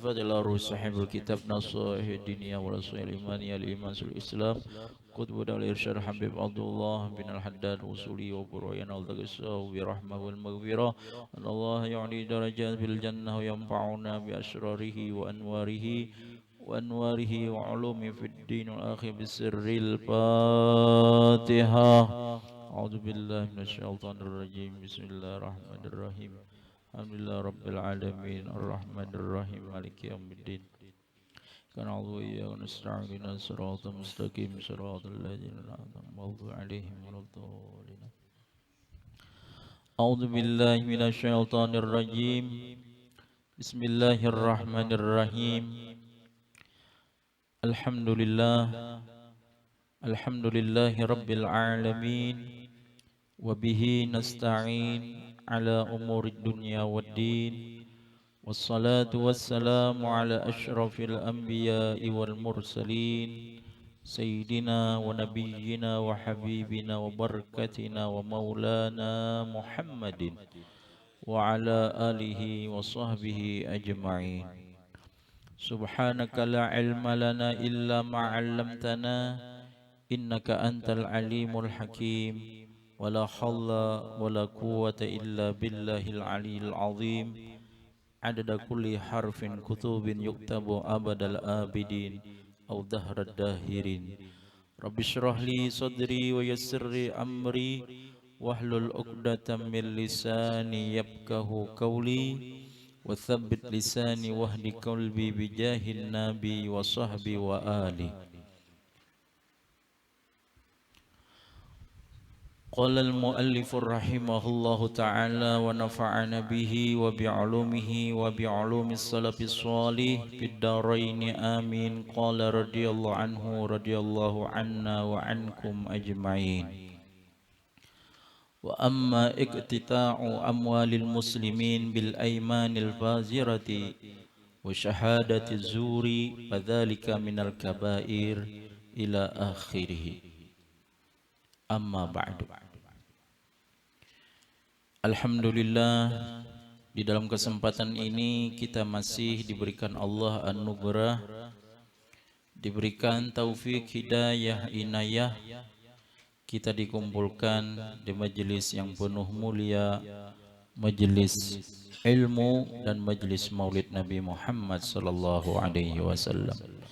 الفاتحة روح صاحب الكتاب نصائح الدنيا ورسول الإيمان الإيمان الإسلام قطب الإرشاد حبيب عبد الله بن الحداد وصولي وبريان التقصى برحمة والمغفرة أن الله يعني درجات في الجنة وينفعنا بأسراره وأنواره وعلومه في الدين والآخر بسر الفاتحة. أعوذ بالله من الشيطان الرجيم. بسم الله الرحمن الرحيم. الحمد لله رب العالمين الرحمن الرحيم مالك يوم الدين. كان عضو إياه ونستعين صراط مستقيم صراط الذين أنعمت عليهم ولا الضالين. أعوذ بالله من الشيطان الرجيم. بسم الله الرحمن الرحيم. الحمد لله رب العالمين وبه نستعين على أمور الدنيا والدين والصلاة والسلام على أشرف الأنبياء والمرسلين سيدنا ونبينا وحبيبنا وبركتنا ومولانا محمد وعلى آله وصحبه أجمعين. سبحانك لا علم لنا إلا ما علمتنا إنك أنت العليم الحكيم ولا حول ولا قوة إلا بالله العلي العظيم عدد كل حرف كتب يكتب أبد الآبدين أو دهر الداهرين. رب اشرح لي صدري ويسر لي أمري واحلل عقدة من لساني يفقه قولي وثبت لساني واهد قلبي بجاه النبي وصحبي وآله. قال المؤلف رحمه الله تعالى ونفعنا به وبعلومه وبعلوم السلف الصالح في الدارين آمين. قال رضي الله عنه رضي الله عنا وعنكم أجمعين. وأما اقتطاع أموال المسلمين بالأيمان الفاجرة وشهادة الزور فذلك من الكبائر إلى آخره. Amma ba'du. Alhamdulillah, di dalam kesempatan ini kita masih diberikan Allah anugerah, diberikan taufik, hidayah, inayah, kita dikumpulkan di majelis yang penuh mulia, majelis ilmu dan majelis maulid Nabi Muhammad sallallahu alaihi wasallam.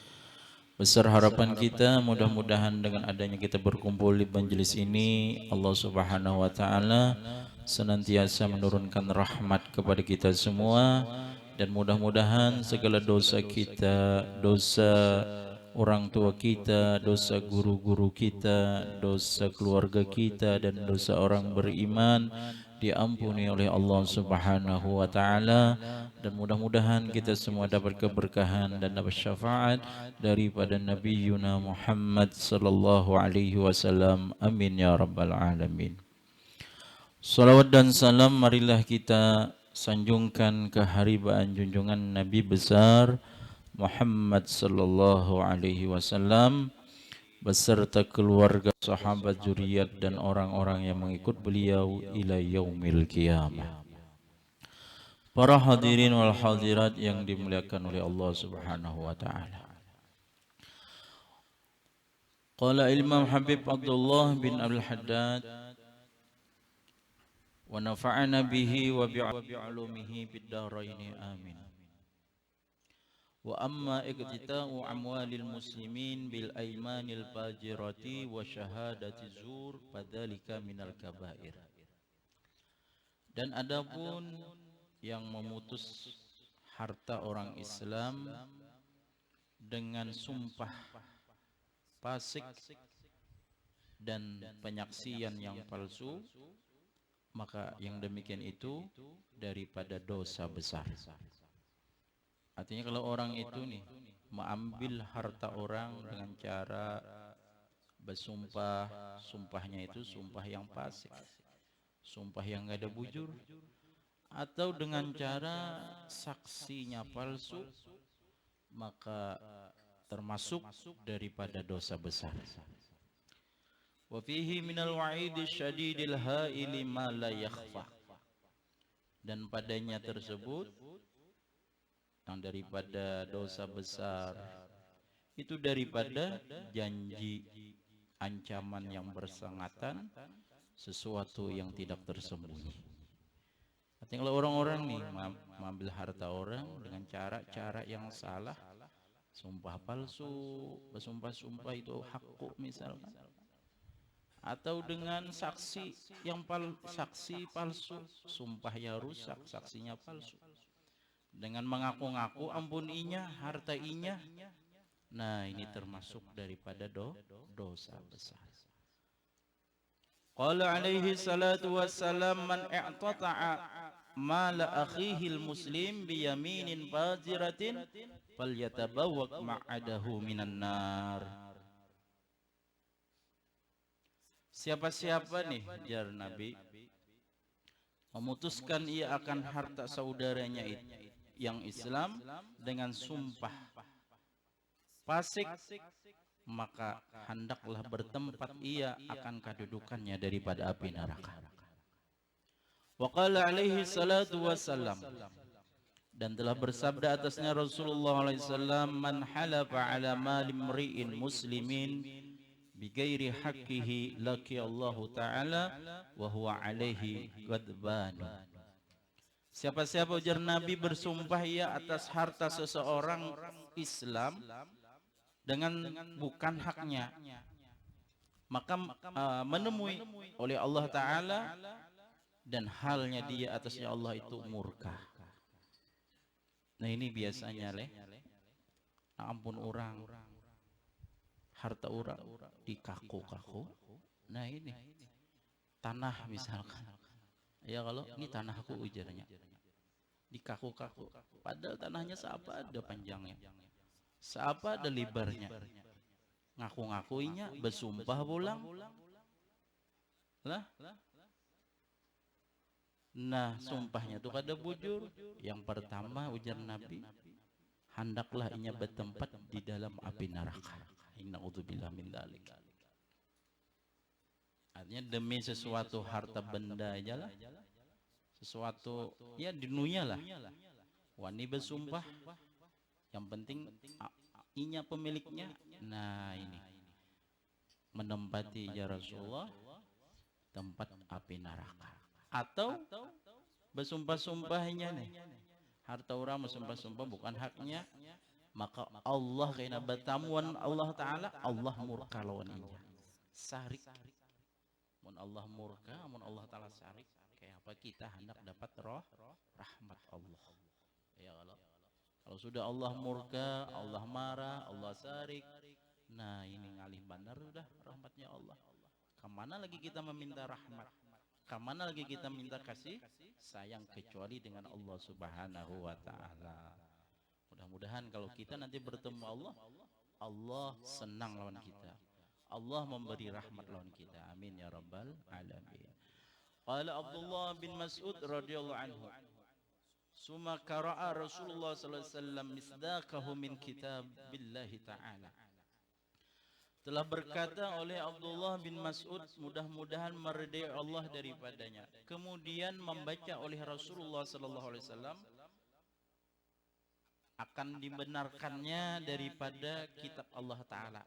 Besar harapan kita mudah-mudahan dengan adanya kita berkumpul di majelis ini, Allah Subhanahu wa taala senantiasa menurunkan rahmat kepada kita semua dan mudah-mudahan segala dosa kita, dosa orang tua kita, dosa guru-guru kita, dosa keluarga kita dan dosa orang beriman diampuni oleh Allah Subhanahu wa taala dan mudah-mudahan kita semua dapat keberkahan dan dapat syafaat daripada Nabi Yuna Muhammad sallallahu alaihi wasallam. Amin ya rabbal alamin. Salawat dan salam marilah kita sanjungkan ke haribaan junjungan Nabi besar Muhammad sallallahu alaihi wasallam beserta keluarga, sahabat, zuriat dan orang-orang yang mengikut beliau ila yaumil qiyamah. Para hadirin wal hadirat yang dimuliakan oleh Allah Subhanahu wa taala. Qala Imam Habib Abdullah bin Abdul Haddad wa nafa'ana bihi wa bi'ulumihi fid dharain amin. Wa amma iqtita'u amwalil muslimin bil aymanil fajirati wa syahadati zur fadzalika minal kabair. Dan adapun yang memutus harta orang Islam dengan sumpah fasik dan penyaksian yang palsu, maka yang demikian itu daripada dosa besar. Artinya kalau orang itu nih mengambil harta orang dengan cara bersumpah, sumpahnya itu sumpah yang fasik, sumpah yang enggak ada bujur, atau dengan cara saksinya palsu, maka termasuk daripada dosa besar. Wa fihi minal wa'idi syadidil ha'ili ma la yakhfa. Dan padanya tersebut yang daripada dosa besar, itu daripada janji, ancaman yang bersangatan, sesuatu yang tidak tersembunyi. Artinya kalau orang-orang nih mengambil harta orang dengan cara-cara yang salah, sumpah palsu, bersumpah-sumpah itu hakku misalkan, atau dengan saksi yang saksi palsu, sumpahnya rusak, saksinya palsu, dengan mengaku-ngaku ampun inya, harta inya. Nah, ini termasuk daripada dosa besar. Qala alaihi salatu wassalam, man i'tata'a mala akhihil muslim biyaminin fajiratin falyatabawwaq ma'adahu minan nar. Siapa-siapa nih, jar Nabi, memutuskan ia akan harta saudaranya yang Islam dengan sumpah fasik, maka hendaklah bertempat ia akan kedudukannya daripada api neraka. Wa qala alaihi salatu wassalam, dan telah bersabda atasnya Rasulullah SAW, man halafa ala mali mri'in muslimin bighairi haqqihi laki Allah Ta'ala wa huwa alaihi ghadban. Siapa-siapa, ujar Nabi, bersumpah ia atas harta seseorang Islam dengan bukan haknya, maka menemui oleh Allah Ta'ala, dan halnya dia atasnya Allah itu murka. Nah, ini biasanya ampun orang, harta orang dikaku-kaku. Nah, ini tanah misalkan, ya kalau ini tanahku ujarnya, dikaku-kaku, padahal tanahnya seapa ada panjangnya, seapa ada lebarnya, ngaku-ngakuinya, bersumpah pulang lah. Nah, sumpahnya itu kada bujur. Yang pertama, ujar Nabi, hendaklah inya bertempat di dalam api neraka. Na'udzubillah min dzalik. Artinya demi sesuatu harta benda aja lah, sesuatu ya di dunia lah, wani bersumpah, yang penting inya pemiliknya. Nah, ini menempati, ya Rasulullah, tempat api neraka. Atau bersumpah-sumpahnya nih, harta orang bersumpah-sumpah bukan haknya, maka Allah kena bertamuan Allah Ta'ala, Allah murka lawan inya, sarik. Mun Allah murka, mun Allah Ta'ala sarik, kayak apa kita hendak dapat rahmat Allah. Ya, kalau sudah Allah murka, Allah marah, Allah sarik, nah ini ngalih bandar udah rahmatnya Allah. Kemana lagi kita meminta rahmat? Kemana lagi kita minta kasih sayang kecuali dengan Allah Subhanahu wa Ta'ala. Mudah-mudahan kalau kita nanti bertemu Allah, Allah senang lawan kita, Allah memberi rahmat lawan kita. Amin ya rabbal alamin. Qala Abdullah bin Mas'ud radhiyallahu anhu, summa qara'a Rasulullah sallallahu alaihi wasallam misdaqahu min kitabillahi ta'ala. Telah berkata oleh Abdullah bin Mas'ud, mudah-mudahan meridai Allah daripadanya. Kemudian membaca oleh Rasulullah sallallahu alaihi wasallam akan dibenarkannya daripada kitab Allah Ta'ala.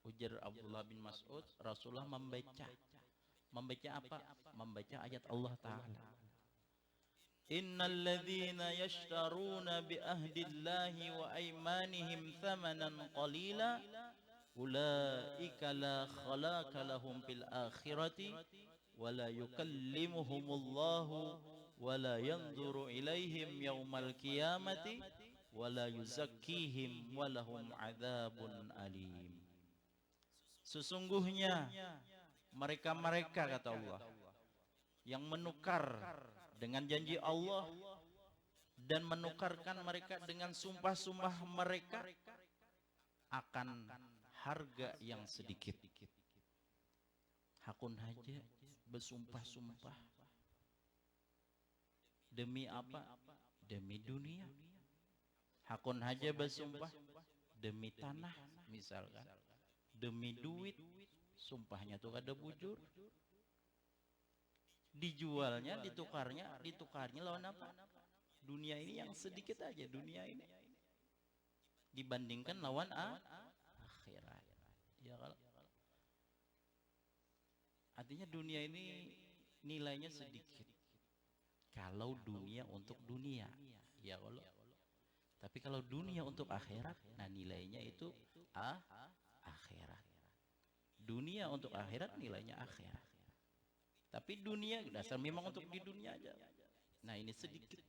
Ujar Abdullah bin Mas'ud, Rasulullah membaca apa? Membaca ayat Allah Ta'ala. Innal ladzina yashtaruna bi ahdillahi wa aymanihim thamanan qalila ulaika la khalaqa lahum fil akhirati wa la yukallimuhumullahu wa la yanzuru ilaihim yaumal qiyamati wa la yuzakkihim wa lahum adzabun alim. Sesungguhnya mereka-mereka, kata Allah, yang menukar dengan janji Allah dan menukarkan mereka dengan sumpah-sumpah mereka akan harga yang sedikit. Hakun haja bersumpah-sumpah demi apa? Demi dunia. Hakun haja bersumpah demi tanah misalkan, demi duit, sumpahnya tuh kada bujur. Dijualnya, ditukarnya lawan apa? Dunia ini yang sedikit aja, dunia ini dibandingkan lawan akhirat. Ya kalau artinya dunia ini nilainya sedikit. Kalau dunia untuk dunia, ya kalau. Tapi kalau dunia untuk akhirat, nah nilainya itu akhirat. Dunia untuk akhirat nilainya akhirat. Tapi dunia dasar memang untuk di dunia aja. Nah ini sedikit.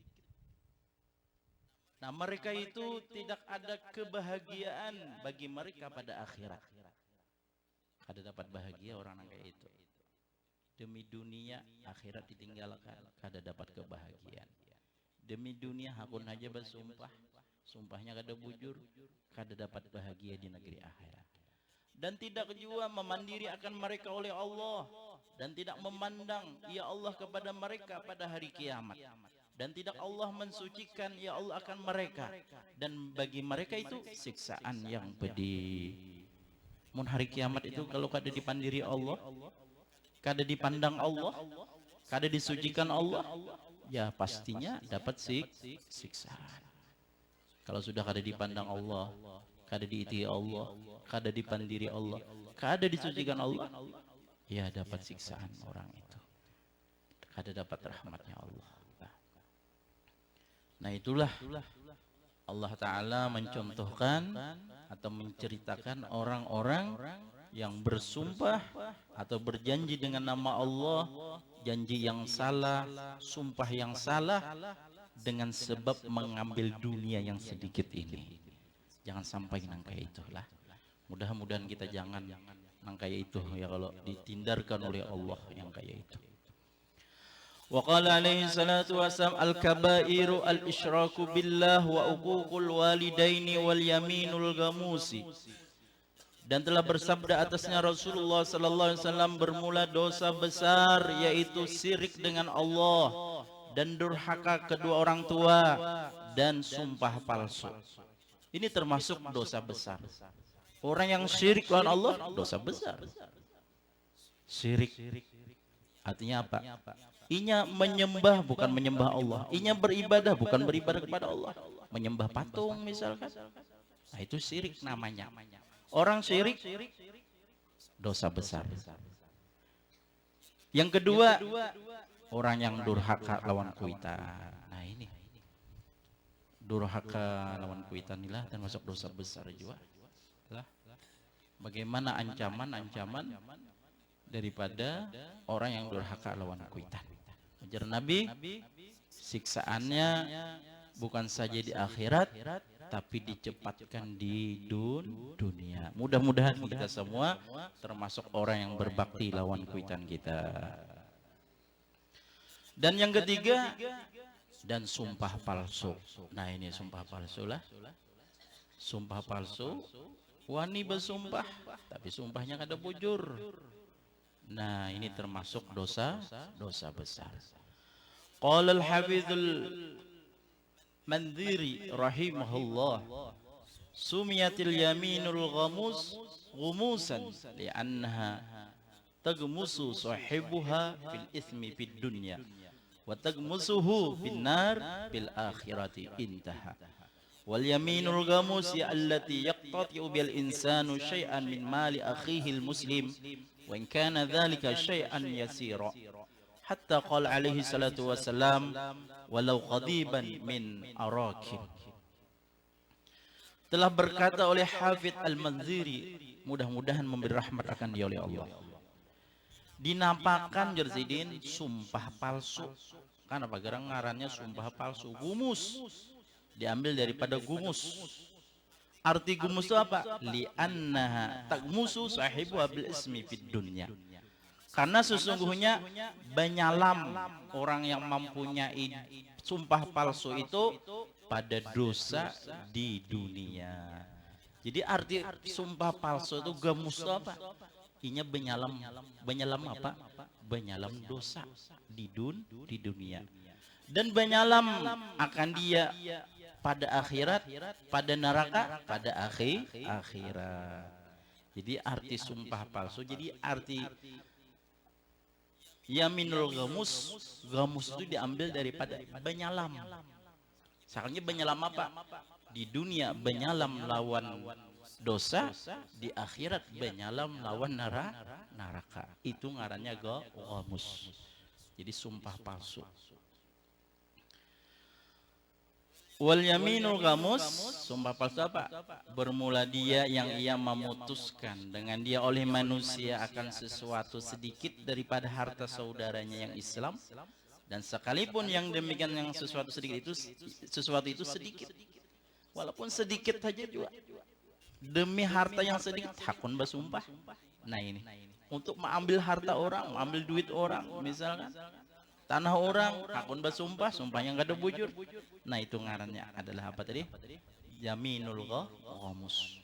Nah mereka itu tidak ada kebahagiaan bagi mereka pada akhirat. Kada dapat bahagia orang kayak itu. Demi dunia akhirat ditinggalkan, kada dapat kebahagiaan. Demi dunia hakun aja bersumpah, sumpahnya kada bujur, kada dapat bahagia di negeri akhirat. Dan tidak juga memandiri akan mereka oleh Allah, dan tidak memandang ya Allah kepada mereka pada hari kiamat, dan tidak Allah mensucikan ya Allah akan mereka, dan bagi mereka itu siksaan yang pedih. Mun hari kiamat itu kalau kada dipandiri Allah, kada dipandang Allah, kada disucikan Allah, ya pastinya dapat siksaan. Kalau sudah kada dipandang Allah, kada diiti Allah, kada dipandiri Allah, kada disucikan Allah, ya dapat siksaan orang itu. Kada dapat rahmatnya Allah. Nah itulah Allah Ta'ala mencontohkan atau menceritakan orang-orang yang bersumpah atau berjanji dengan nama Allah, janji yang salah, sumpah yang salah, dengan sebab mengambil dunia yang sedikit ini. Jangan sampai nangkai itulah. Mudah-mudahan kita jangan nangkai itu ya kalau ditindarkan oleh Allah yang kayak itu. Wa qala alaihi salatu wassalam al-kabairu al-isyraku billah wa uququl walidaini wal yaminul gamusi. Dan telah bersabda atasnya Rasulullah sallallahu alaihi wasallam, bermula dosa besar yaitu syirik dengan Allah dan durhaka kedua orang tua dan sumpah palsu. Ini termasuk dosa besar. Orang yang syirik dengan Allah dosa besar. Syirik artinya apa? Inya menyembah bukan menyembah Allah. Inya beribadah bukan beribadah kepada Allah. Menyembah patung misalkan. Nah itu syirik namanya. Orang syirik dosa besar. Yang kedua, orang yang durhaka lawan kuitan. Nah ini durhaka lawan kuitan inilah termasuk dosa besar juga. Lah, bagaimana ancaman daripada orang yang durhaka lawan kuitan? Ajar Nabi, siksaannya bukan saja di akhirat, tapi dicepatkan di dunia. Mudah-mudahan kita semua termasuk orang yang berbakti lawan kuitan kita. Dan yang ketiga, dan sumpah palsu. Nah ini sumpah palsu lah. Sumpah palsu, wani bersumpah, tapi sumpahnya kada bujur. Nah ini termasuk dosa besar. Qala al-hafizul Mandhiri rahimahullah, sumiyatil yaminul ghamus ghumusan li'annaha tagmusu sahibuha fil ithmi fid dunya wa tagmusuhu bin nar bil akhirati, intaha. Wal yaminul ghamus ya allati yaqtati'u bil insanu syai'an min mali akhihi al muslim wa in kana dhalika syai'an yasira, hatta qala alaihi salatu wassalam walau qadiban min arakin. Telah berkata oleh Hafidh Al-Manziri, mudah-mudahan memberi rahmat akan dia oleh Allah, dinampakkan Jerzidin sumpah palsu. Kan apa gerang ngarannya sumpah palsu? Gumus, diambil daripada gumus. Arti gumus itu apa? Li'annaha tagmusu sahibu bil ismi fid dunya. Karena sesungguhnya benyalam orang yang mempunyai sumpah palsu itu pada dosa di dunia. Jadi arti sumpah palsu itu gamus apa? Inya benyalam apa? Benyalam dosa di dunia. Dan benyalam akan dia pada akhirat, pada neraka, pada akhirat. Jadi arti sumpah palsu, jadi arti yaminul gamus, gamus itu diambil daripada benyalam. Sakalnya benyalam apa? Di dunia benyalam lawan dosa, di akhirat benyalam lawan neraka. Itu ngarannya ghamus. Jadi sumpah palsu. Wal yaminul gamus, sumpah palsu apa? Bermula dia yang ia memutuskan dengan dia oleh manusia akan sesuatu sedikit daripada harta saudaranya yang Islam, dan sekalipun yang demikian yang sesuatu sedikit itu sedikit, walaupun sedikit saja juga demi harta yang sedikit hakun bersumpah. Nah ini untuk mengambil harta orang, mengambil duit orang, misalkan tanah orang, hakun bersumpah, sumpahnya nggak ada bujur. Nah itu ngarannya adalah apa tadi? Yaminul ghamus.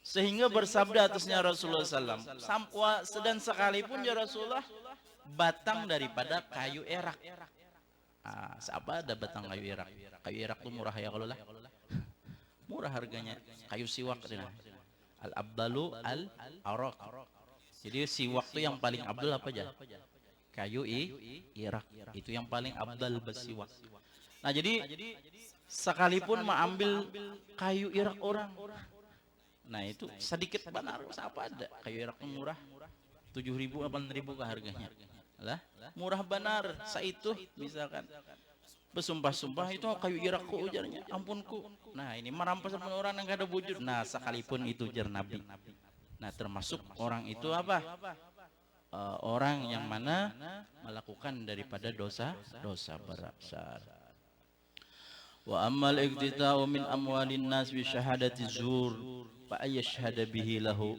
Sehingga bersabda atasnya Rasulullah SAW, dan sekalipun ya Rasulullah batang daripada kayu erak. Siapa ada batang kayu erak? Kayu erak tuh murah ya kalau lah. Murah harganya. Kayu siwak. Al-abdalu al-arak. Jadi siwak tuh yang paling abdul apa aja? Kayu irak, itu yang paling abdal bersiwak. Nah jadi sekalipun mengambil kayu irak orang, nah itu sedikit benar, apa ada kayu irak murah 7.000 8.000 ke harganya lah, murah benar saitu misalkan bersumpah-sumpah itu kayu irakku ujarnya, ampunku. Nah ini merampas orang yang gak ada wujud. Nah sekalipun itu ujar Nabi, nah termasuk orang itu apa? Orang yang mana melakukan daripada dosa besar. Wa ammal iqtita'u min amwalin nas bi syahadati zur fa ayashhada bihi lahu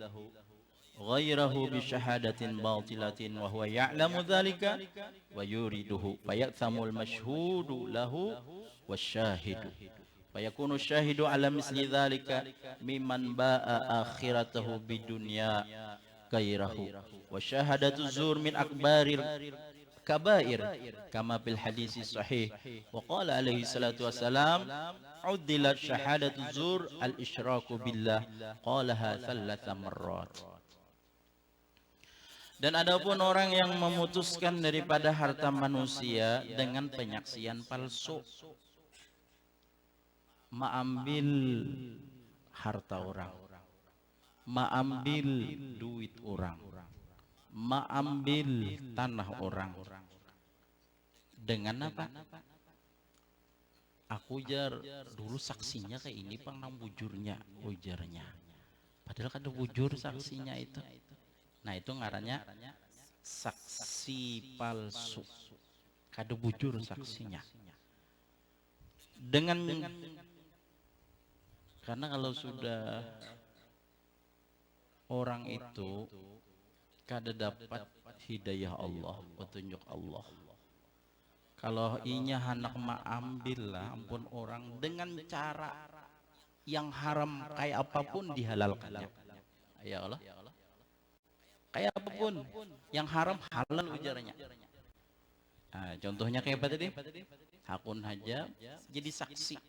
ghairahu bi syahadatin batilatin wa huwa ya'lamu dzalika wa yuriduhu fa ya'thamul mashhudu lahu wasyahidu fa yakunu syahidu ala misli dzalika mimman ba'a akhiratahu bidunya gairahu wa syahadatu zur min akbaril kabair kama fil hadis sahih wa qala alaihi salatu wassalam uddilat syahadatu zur al isyraku billah qalaha thalatha marrat. Dan adapun orang yang memutuskan daripada harta manusia dengan penyaksian palsu, mengambil harta orang, mengambil duit orang, mengambil tanah orang, dengan apa? Aku jar dulu saksinya kayak ini pang nang bujurnya ujarnya, padahal kan ada bujur saksinya itu. Nah itu ngarannya saksi palsu, kada bujur saksinya. Dengan karena kalau sudah orang itu kada dapat hidayah Allah, petunjuk Allah. Kalau inya hendak mengambil lah ampun orang dengan cara yang haram kayak apapun dihalalkannya. Ya Allah. Kayak apapun yang haram halal ujarnya. Nah, contohnya kayak apa tadi? Hakun haja jadi saksi.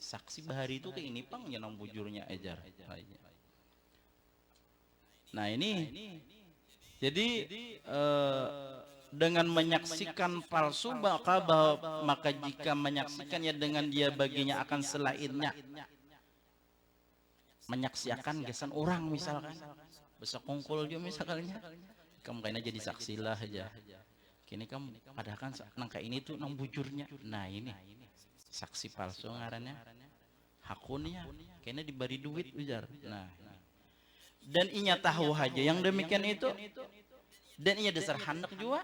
Saksi bahari itu kayak ini pang yang bujurnya ajar. Nah ini jadi dengan menyaksikan palsu maka jika menyaksikannya dengan dia baginya akan selainnya menyaksikan gesan orang misalkan besok kongkol juga misalnya kamu kayaknya jadi saksilah aja kini kamu padahal kan nangka ini tuh nang bujurnya. Nah ini saksi palsu ngarannya hakunnya kayaknya diberi duit ujar. Nah dan inya tahu aja yang demikian itu dan inya dasar hendak juga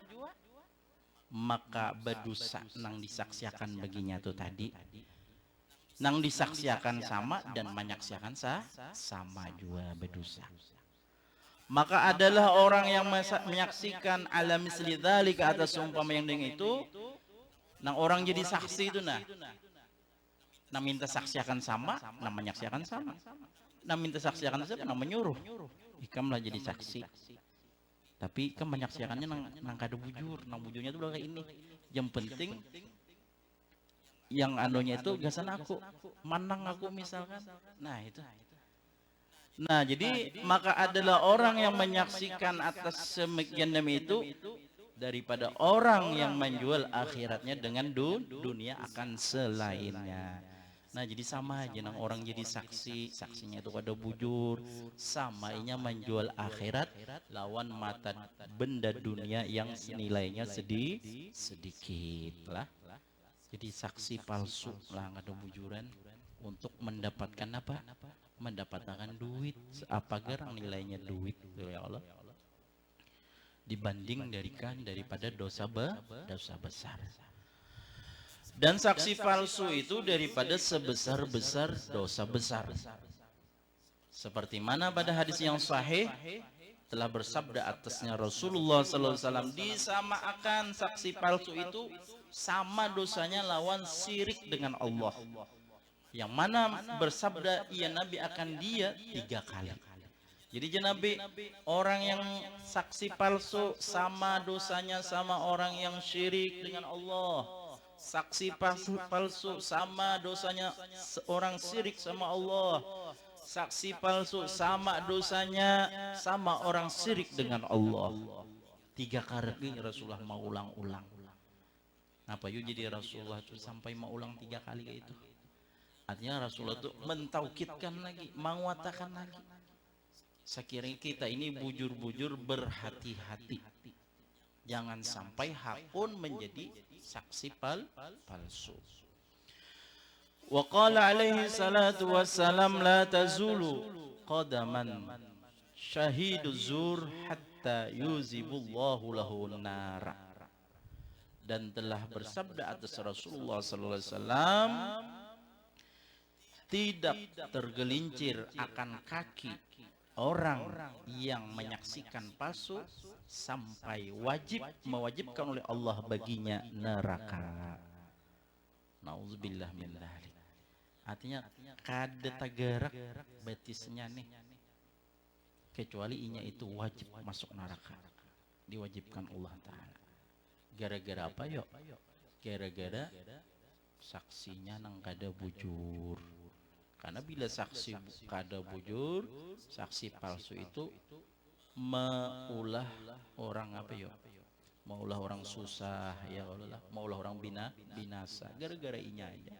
maka berdosa nang disaksikan baginya tuh tadi nang disaksikan sama dan menyaksikan sama juga berdosa. Maka adalah orang yang menyaksikan ala misli dzalika atas umpama yang dengan itu nang orang jadi saksi itu nah minta saksikan sama nang menyaksikan sama nang minta saksikan sama nang menyuruh ikamlah jadi saksi tapi kan menyaksikannya nang kada bujur nang bujurnya itu udah kayak ini yang penting yang anunya itu gasan aku manang aku misalkan. Nah itu nah jadi maka adalah orang yang menyaksikan atas semikian demi itu daripada orang yang menjual akhiratnya dengan dunia akan selainnya. Nah jadi sama aja nang orang jadi saksi, saksinya itu kada bujur, samainya menjual akhirat lawan mata benda dunia yang nilainya sedikit lah. Jadi saksi palsu lah, nggak ada bujuran untuk mendapatkan apa? Mendapatkan duit. Apa gerang nilainya duit, ya Allah. Dibanding daripada dosa besar. Dan saksi palsu itu daripada sebesar-besar dosa besar. Seperti mana pada hadis yang sahih telah bersabda atasnya Rasulullah SAW, disamakan saksi palsu itu sama dosanya lawan syirik dengan Allah. Yang mana bersabda ia Nabi akan dia 3 kali. Jadi Nabi, orang yang saksi palsu sama dosanya sama orang yang syirik dengan Allah. Saksi palsu sama dosanya seorang syirik sama Allah. Saksi palsu sama dosanya sama orang syirik dengan Allah. 3 kali Rasulullah mau ulang-ulang. Apa yuk jadi Rasulullah itu sampai mau ulang 3 kali kayak itu? Artinya Rasulullah itu mentaukidkan lagi, menguatakan lagi. Sekiranya kita ini bujur-bujur berhati-hati, jangan sampai hakun menjadi saksi palsu. Wa qala alaihi salatu wassalam, la tazulu qadaman syahidu zur hatta yuzibullahu lahu nara. Dan telah bersabda atas Rasulullah sallallahu alaihi wasallam, tidak tergelincir akan kaki orang yang menyaksikan palsu sampai mewajibkan oleh Allah baginya neraka. Nauzubillah min dzalik. Artinya kada tagarak betisnya nih, kecuali inya itu wajib masuk neraka, diwajibkan Allah Ta'ala. Gara-gara apa yuk? Gara-gara saksinya nang kada bujur. Karena bila saksi kada bujur, saksi palsu itu maulah orang apa ya? Maulah orang susah, ya Allah, maulah orang binasa. Gara-gara inya aja.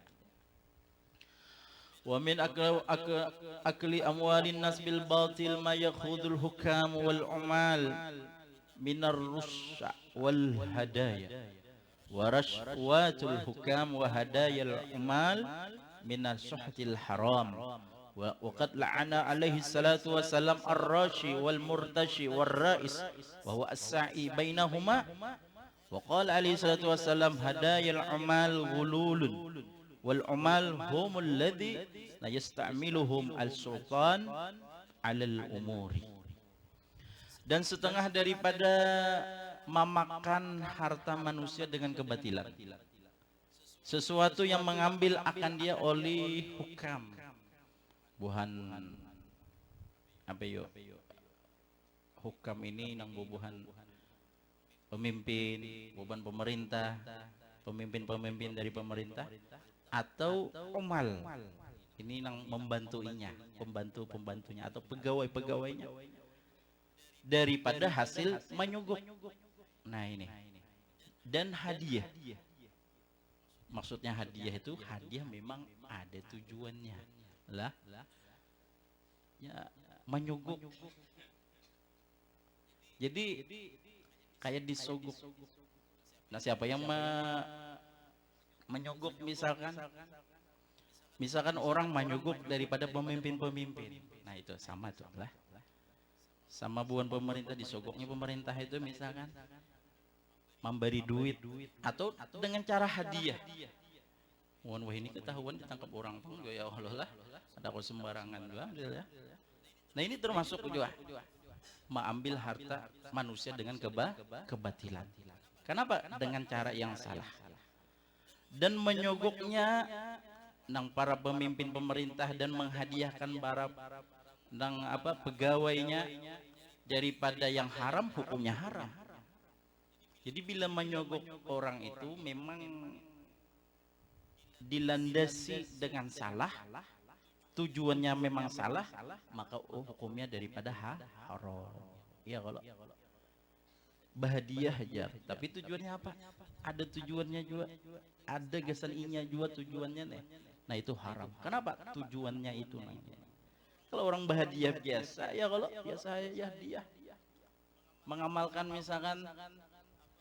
Wa min akli amwalin nas bil batil ma yakhudul hukam wal umal minar rusya wal hadaya wa rashwatul hukam wa hadayal umal minas suhtil haram wa qad la'ana alaihi salatu wassalam ar-rashi wal murtashi war rais wa huwa as-sa'i bainahuma wa qala alaihi salatu wassalam hadayal umal ghululun wal umal humul ladzi la yasta'miluhum al-sultan 'alal umuri. Dan setengah daripada memakan harta manusia dengan kebatilan, sesuatu yang mengambil akan dia oleh hukam, buhan apa yo, hukam ini nang bubuhan pemimpin, bubuhan pemerintah, pemimpin dari pemerintah, atau umal ini nang membantuinya, pembantunya atau pegawainya daripada hasil menyogok. Nah ini, dan hadiah. Maksudnya hadiah itu, hadiah memang ada tujuannya lah, ya menyogok. Jadi kayak disogok. Nah siapa yang menyogok, misalkan orang menyogok daripada pemimpin. Nah itu sama tuh lah, sama bukan pemerintah, disogoknya pemerintah itu misalkan memberi duit atau dengan cara hadiah. Wah ini ketahuan ditangkap orang pun ya Allah lah, ada kok sembarangan juga ya. Nah ini termasuk juga mengambil harta manusia dengan kebatilan. Kenapa? Dengan cara yang salah. Dan menyogoknya nang para pemimpin pemerintah dan menghadiahkan para nang apa pegawainya daripada yang haram, hukumnya haram. Jadi bila menyogok orang itu memang dilandasi dengan salah, tujuannya memang salah, maka hukumnya daripada haram. Ya kalau Bahadiah aja. Tapi tujuannya apa? Ada tujuannya juga. Ada gasan inya juga tujuannya nih. Nah itu haram. Kenapa? Tujuannya itu namanya. Kalau orang bahadiah biasa, ya kalau biasa ya dia mengamalkan misalkan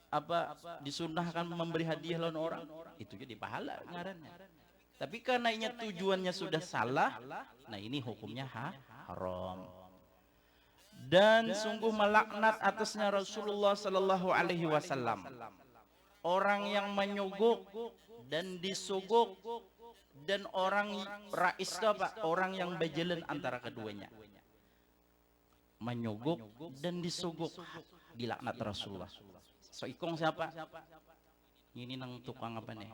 apa disunahkan memberi hadiah lawan orang, itu jadi pahala ngarannya. Tapi karena ini tujuannya sudah salah, nah ini hukumnya haram. Dan sungguh melaknat atasnya Rasulullah Sallallahu Alaihi Wasallam orang yang menyogok dan disogok, dan orang rais itu apa? Orang yang berjalan antara keduanya, menyogok dan disogok, dilaknat Rasulullah. So ikong siapa? Ini nang tukang apa nih?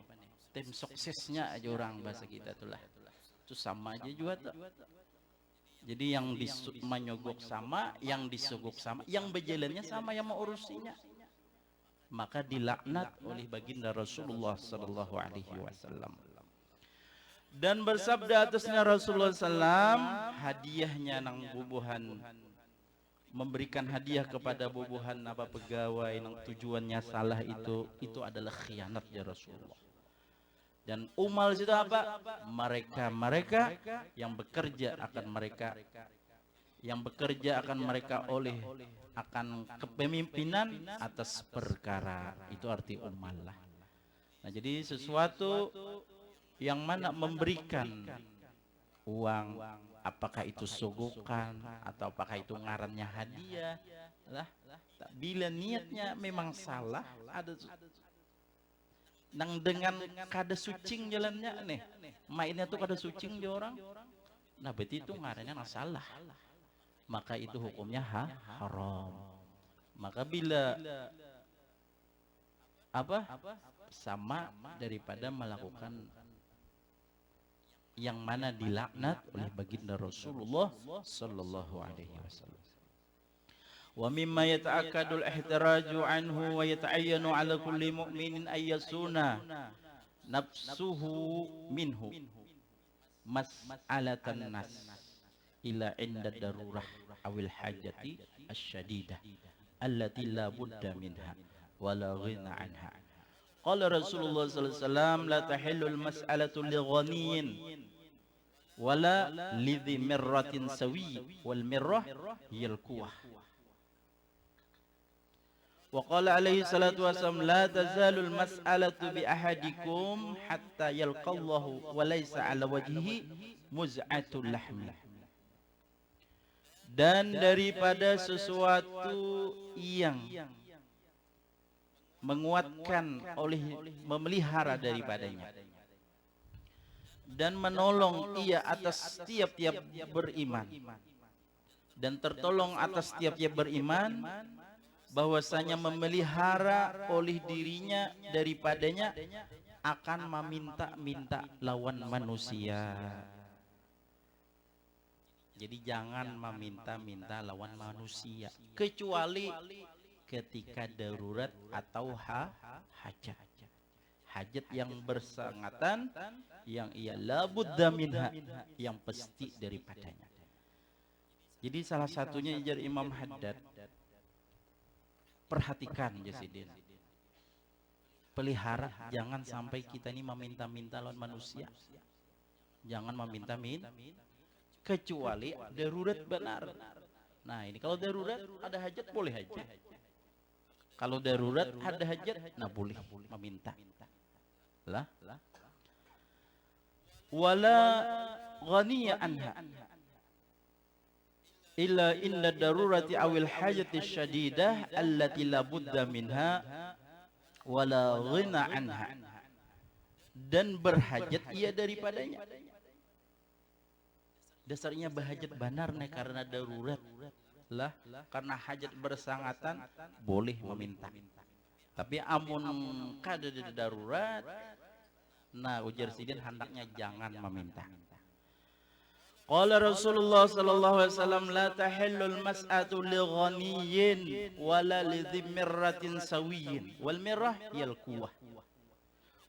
Tim suksesnya aja orang bahasa kita itulah. Itu sama aja juga tuh. Jadi yang menyogok sama, yang disogok sama, yang berjalannya sama, yang mengurusinya. Maka dilaknat oleh baginda Rasulullah Sallallahu Alaihi Wasallam. Dan bersabda atasnya Rasulullah SAW, hadiahnya nang bubuhan, memberikan hadiah kepada bubuhan apa pegawai nang tujuannya salah itu adalah khianat ya Rasulullah. Dan umal itu apa? Mereka yang bekerja akan mereka oleh akan kepemimpinan atas perkara, itu arti umal lah. Nah jadi sesuatu yang mana memberikan uang, apakah itu sogokan atau apakah itu ngarannya hadiah lah, bila niatnya memang salah, ada nang dengan kada sucing jalannya nih, mainnya tuh kada sucing di orang, nah berarti itu ngarannya salah, maka itu hukumnya haram. Maka bila apa sama daripada melakukan yang mana dilaknat oleh baginda Rasulullah Sallallahu Alaihi Wasallam. Wa mimma yata'akkadul ihtiraju anhu wa yata'ayyanu ala kulli mu'minin ayyasuna nafsuhu minhu mas'alatan nas ila inda darurah awil hajati asyadidah allati la budda minha wa la ghina anha. Qala Rasulullah sallallahu alaihi wasallam la tahillul mas'alatu li ghaniyin wala lidhi mirratin sawi wal mirrah hiyal quwah. Wa qala alaihi salatu wasallam la tazalul mas'alatu bi ahadikum hatta yalqallahu wa laysa ala wajhihi muz'atul lahmi. Dan daripada sesuatu yang menguatkan oleh memelihara daripadanya dan menolong ia atas tiap-tiap beriman dan tertolong atas tiap-tiap beriman, bahwasanya memelihara oleh dirinya daripadanya akan meminta-minta lawan manusia. Jadi jangan meminta-minta lawan manusia kecuali ketika darurat atau hajat. Hajat yang bersangatan, yang ia labudda minha, yang pasti daripadanya. Jadi salah satunya jar Imam Haddad, perhatikan Jasidin, pelihara jangan sampai kita ini meminta-minta lawan manusia. Jangan meminta-minta kecuali darurat benar. Nah ini kalau darurat ada hajat boleh aja. Kalau darurat ada hajat, nah boleh meminta lah. Wala ghaniya anha illa inda darurati awil hajati syadidah allati la budda minha wala ghina anha. Dan berhajat ia daripadanya. Dasarnya berhajat benar nih karena darurat lah, karena hajat bersangatan boleh meminta. Tapi amun kada darurat, nah ujar sidin hendaknya jangan meminta. Qala Rasulullah sallallahu alaihi wasallam la tahillul mas'atu li ghaniyyin wala li dhimratin sawiyyin wal mirrah yal quwah.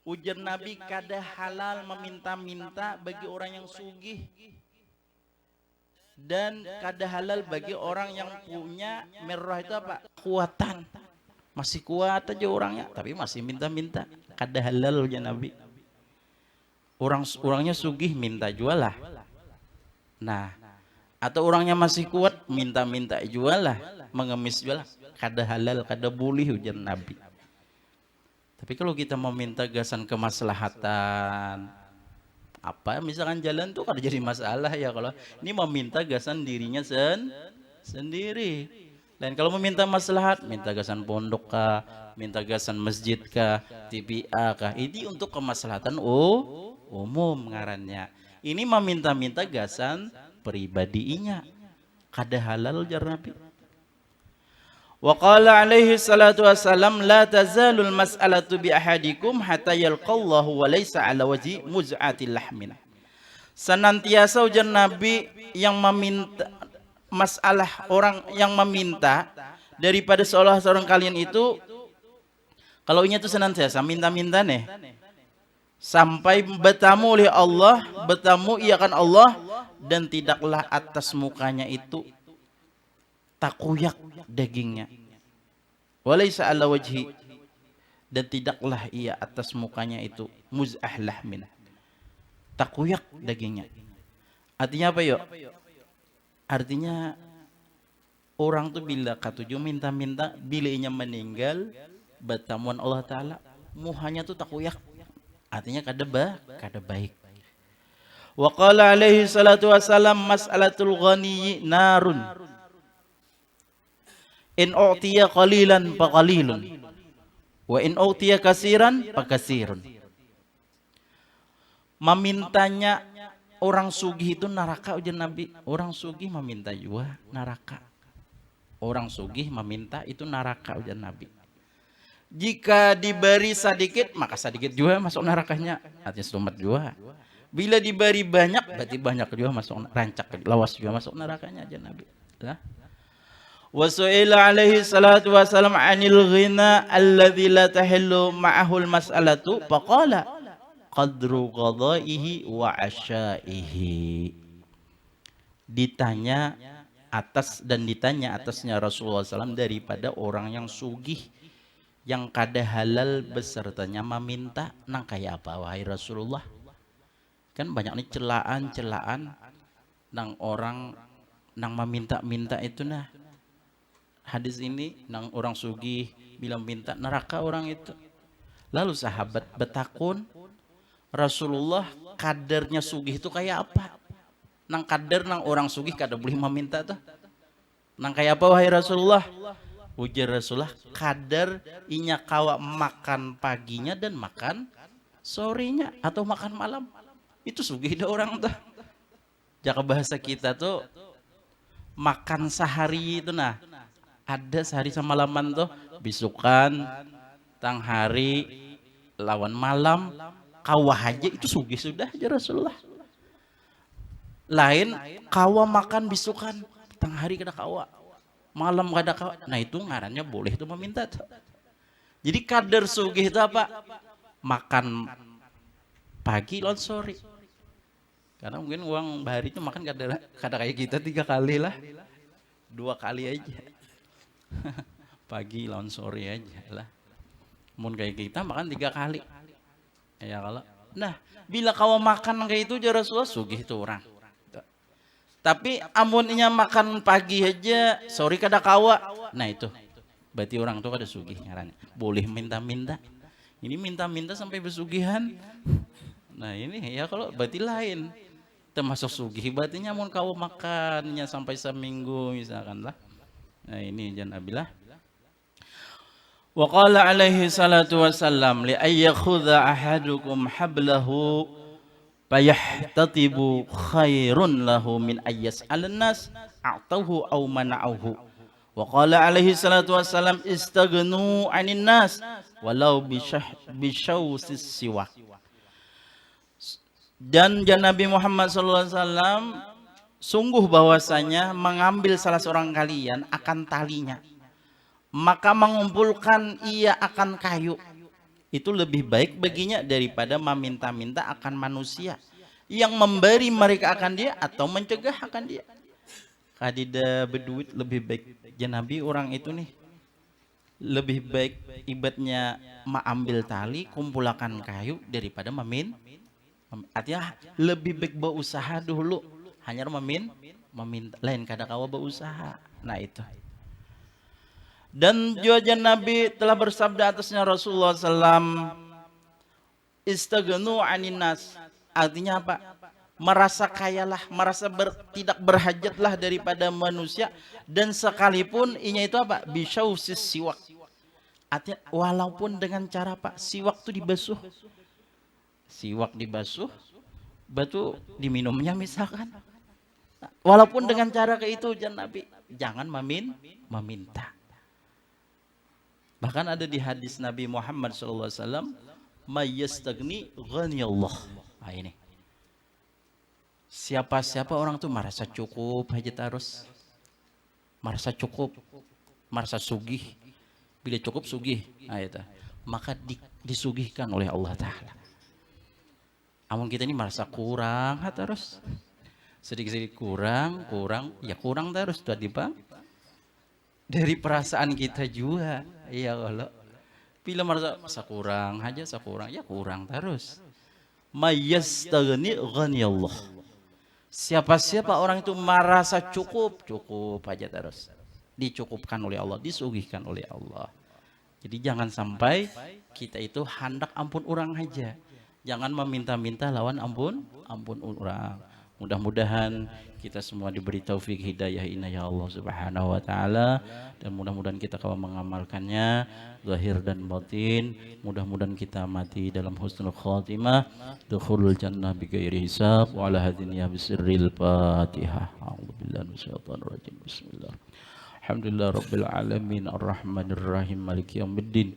Ujar Nabi kada halal meminta-minta bagi orang yang sugih, dan kada halal bagi orang yang punya mirrah itu apa? Kekuatan. Masih kuat aja orangnya, tapi masih minta-minta. Kada halal ya Nabi. Orangnya sugih minta jual lah. Nah, atau orangnya masih kuat minta-minta jual lah, mengemis jual lah. Kada halal, kada boleh ujar Nabi. Tapi kalau kita mau minta gasan kemaslahatan, apa misalkan jalan tuh kada jadi masalah ya. Kalau ini mau minta gasan dirinya sendiri. Lain kalau meminta maslahat, minta gasan pondok kah, minta gasan masjid kah, TPA kah, ini untuk kemaslahatan umum ngarannya. Ini meminta-minta gasan pribadinya, kada halal jar Nabi. Wa qala alaihi salatu wassalam la tazalul mas'alatu bi ahadikum hatta yalqallahu wa laysa ala wajhi muz'atil lahmin. Senantiasa ujar Nabi yang meminta masalah orang yang meminta daripada seorang kalian itu, kalau ini tuh senantiasa minta-minta nih sampai bertamu oleh Allah, bertamu ia kan Allah, dan tidaklah atas mukanya itu takuyak dagingnya, walaysa ala wajhi, dan tidaklah ia atas mukanya itu muz'ah lahmin, takuyak dagingnya. Artinya apa yuk? Artinya orang tuh bila katuju minta-minta, bila inya meninggal bertamuan Allah Ta'ala, muhanya tuh takuyak, artinya kada baik. Wa qala alaihi salatu wassalam mas'alatul ghani narun in u'tiya qalilan fa qalilun wa in u'tiya kasiran fa kasirun. Memintanya orang sugih itu neraka ujar Nabi. Orang sugih meminta juga neraka. Orang sugih meminta itu neraka ujar Nabi. Jika diberi sedikit maka sedikit juga masuk nerakanya, artinya selamat juga. Bila diberi banyak berarti banyak juga masuk, rancak lawas juga masuk nerakanya aja Nabi. Wa su'ila alaihi salatu wasalam anil ghina alladzi la tahillu ma'ahul mas'alatu faqala qadru qadaihi wa asyaihi. Ditanya atasnya Rasulullah SAW daripada orang yang sugih yang kada halal besertanya meminta, nang kayak apa wahai Rasulullah? Kan banyak nih celaan nang orang nang meminta-minta itu nah. Hadis ini nang orang sugih bilang minta neraka orang itu. Lalu sahabat betakun, Rasulullah kadarnya sugih itu kayak apa? Nang kadar nang orang sugih kada boleh meminta tuh. Nang kayak apa wahai Rasulullah? Ujar Rasulullah, kadar inya kawa makan paginya dan makan sorenya atau makan malam. Itu sugih dah orang tuh. Jaka bahasa kita tuh makan sehari itu nah. Ada sehari sama malaman tuh bisukan, tang hari, lawan malam, kawah aja itu sugih sudah aja Rasulullah. Lain kawa makan bisukan, tang hari kada kawa, malam kada kawa. Nah itu ngarannya boleh itu meminta tuh. Jadi kadar sugih itu apa? Makan pagi lawan sore. Karena mungkin uang bahari itu makan kada kayak kita 3 kali lah, 2 kali aja. Pagi lawan sore aja lah. Mun kayak kita makan 3 kali. Ya kalau. Nah, bila kau makan kayak itu aja Rasulullah sugih itu orang. Tapi amunnya makan pagi aja, sore kada kawa. Nah itu. Berarti orang tuh kada sugih ngarannya. Boleh minta-minta. Ini minta-minta sampai bersugihan. Nah, ini ya kalau berarti lain. Termasuk sugih berarti mun kau makannya sampai seminggu misalkan lah. Nah ini jangan abilah. Wa qala alaihi salatu wassalam li ayyakhudha ahadukum hablahu fayahtatibu khairun lahu min ayyas'alan nas a'tahu aw mana'uhu. Wa qala alaihi salatu wassalam istaghnu 'anil nas walau bisyawsis siwak. Dan Nabi Muhammad sallallahu alaihi wasallam sungguh bahwasanya mengambil salah seorang kalian akan talinya, maka mengumpulkan ia akan kayu, itu lebih baik baginya daripada meminta-minta akan manusia yang memberi mereka akan dia atau mencegah akan dia. Kadida berduit lebih baik. Ya Nabi orang itu nih lebih baik ibadnya ambil tali kumpulkan kayu daripada artinya lebih baik berusaha dulu hanya meminta lain kada kawa berusaha. Nah itu. Dan juga Nabi telah bersabda atasnya Rasulullah SAW, istaghnu anin nas. Artinya apa? Merasa kayalah, merasa tidak berhajatlah daripada manusia, dan sekalipun inya itu apa? Bisyausis siwak. Artinya walaupun dengan cara apa? Siwak itu dibasuh. Siwak dibasuh, batu diminumnya misalkan. Walaupun dengan cara kayak itu Nabi, jangan meminta. Bahkan ada di hadis Nabi Muhammad SAW, mayyastagni ghaniyallah. Nah ini. Siapa-siapa orang tuh merasa cukup aja terus. Merasa cukup, merasa sugih. Bila cukup sugih, nah itu. Maka disugihkan oleh Allah Ta'ala. Amun kita ini merasa kurang terus. Sedikit-sedikit kurang, ya kurang terus tadi Bang. Dari perasaan kita juga. Iya kalau bila merasa kurang aja, ya kurang terus. Mayyastagni ghaniyallah. Siapa-siapa orang itu merasa cukup aja terus. Dicukupkan oleh Allah, disugihkan oleh Allah. Jadi jangan sampai kita itu hendak ampun orang aja. Jangan meminta-minta lawan ampun orang. Mudah-mudahan kita semua diberi taufik hidayah inayah Allah Subhanahu wa taala, dan mudah-mudahan kita kawan mengamalkannya zahir dan batin. Mudah-mudahan kita mati dalam husnul khatimah, dukhulul jannah bighairi hisab wa ala hadiniya bisirril Fatihah. A'udzubillahi minasyaitonir rajim. Bismillah. Alhamdulillah rabbil alamin arrahmanir rahim maliki yaumiddin.